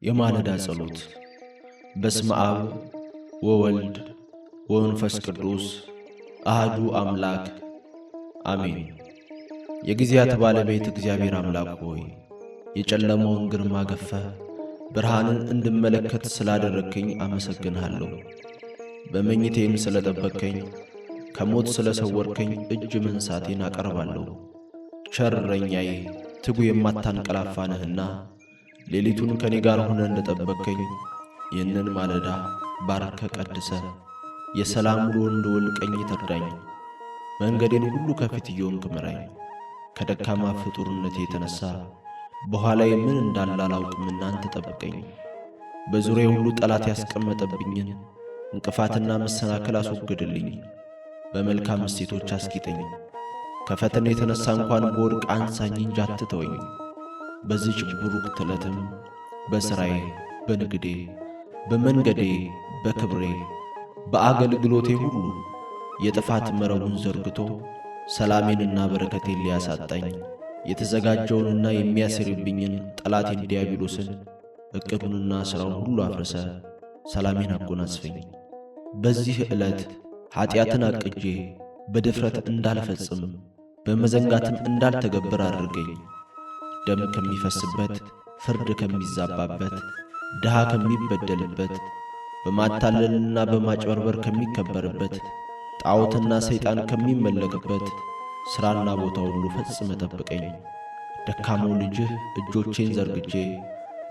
የማለዳ ጸሎት። በስመ አብ ወወልድ ወመንፈስ ቅዱስ አሐዱ አምላክ አሜን። የጊዜያት ባለቤት እግዚአብሔር አምላክ ሆይ የጨለማውን ግርማ ገፈህ ብርሃንን እንድመለከት ስላደረግከኝ አመሰግንሃለሁ። በመኝቴም ስለጠበቅከኝ ከሞት ስለሰወርከኝ እጅ መንሳቴን አቀርባለሁ። ቸር እረኛዬ ትጉ የማታንቀላፋ ነህና ሌሊቱን ከኔ ጋር ሆነ እንደጠበቅከኝ ይህንን ማለዳ ባርከ ቀድሰ የሰላም ውሎ እንድውል ቀኝ ተርዳኝ። መንገዴን ሁሉ ከፊት እየሆንክ ምራኝ። ከደካማ ፍጡርነቴ የተነሣ በኋላዬ ምን እንዳለ አላውቅምና አንተ ጠብቀኝ። በዙሪያዬ ሁሉ ጠላት ያስቀመጠብኝን እንቅፋትና መሰናክል አስወግድልኝ። በመልካም እሴቶች አስጊጠኝ። ከፈተና የተነሣ እንኳን በወድቅ አንሳኝ እንጂ አትተወኝ። በዚህች ቡሩክት ዕለትም በሥራዬ፣ በንግዴ፣ በመንገዴ፣ በክብሬ፣ በአገልግሎቴ ሁሉ የጥፋት መረቡን ዘርግቶ ሰላሜንና በረከቴን ሊያሳጣኝ የተዘጋጀውንና የሚያስርብኝን ጠላቴን ዲያብሎስን ዕቅዱንና ሥራውን ሁሉ አፍርሰ ሰላሜን አጎናጽፈኝ። በዚህ ዕለት ኀጢአትን አቅጄ በድፍረት እንዳልፈጽም በመዘንጋትም እንዳልተገብር አድርገኝ። ደም ከሚፈስበት፣ ፍርድ ከሚዛባበት፣ ድሃ ከሚበደልበት፣ በማታለልና በማጭበርበር ከሚከበርበት፣ ጣዖትና ሰይጣን ከሚመለክበት ሥራና ቦታ ሁሉ ፈጽመ ጠብቀኝ። ደካማው ልጅህ እጆቼን ዘርግቼ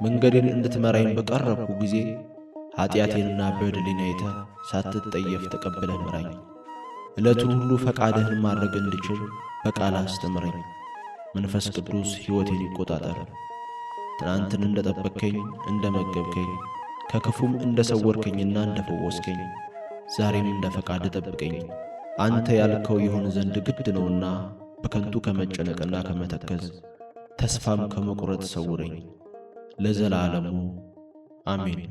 መንገዴን እንድትመራኝ በቀረብኩ ጊዜ ኀጢአቴንና በደሌን አይተህ ሳትጠየፍ ተቀብለህ ምራኝ። ዕለቱን ሁሉ ፈቃድህን ማድረግ እንድችል በቃልህ አስተምረኝ። መንፈስ ቅዱስ ሕይወቴን ይቆጣጠር። ትናንትን እንደ ጠበቅከኝ እንደ መገብከኝ ከክፉም እንደ ሰወርከኝና እንደ ፈወስከኝ ዛሬም እንደ ፈቃድ ጠብቀኝ። አንተ ያልከው ይሆን ዘንድ ግድ ነውና በከንቱ ከመጨነቅና ከመተከዝ ተስፋም ከመቁረጥ ሰውረኝ። ለዘላለሙ አሜን።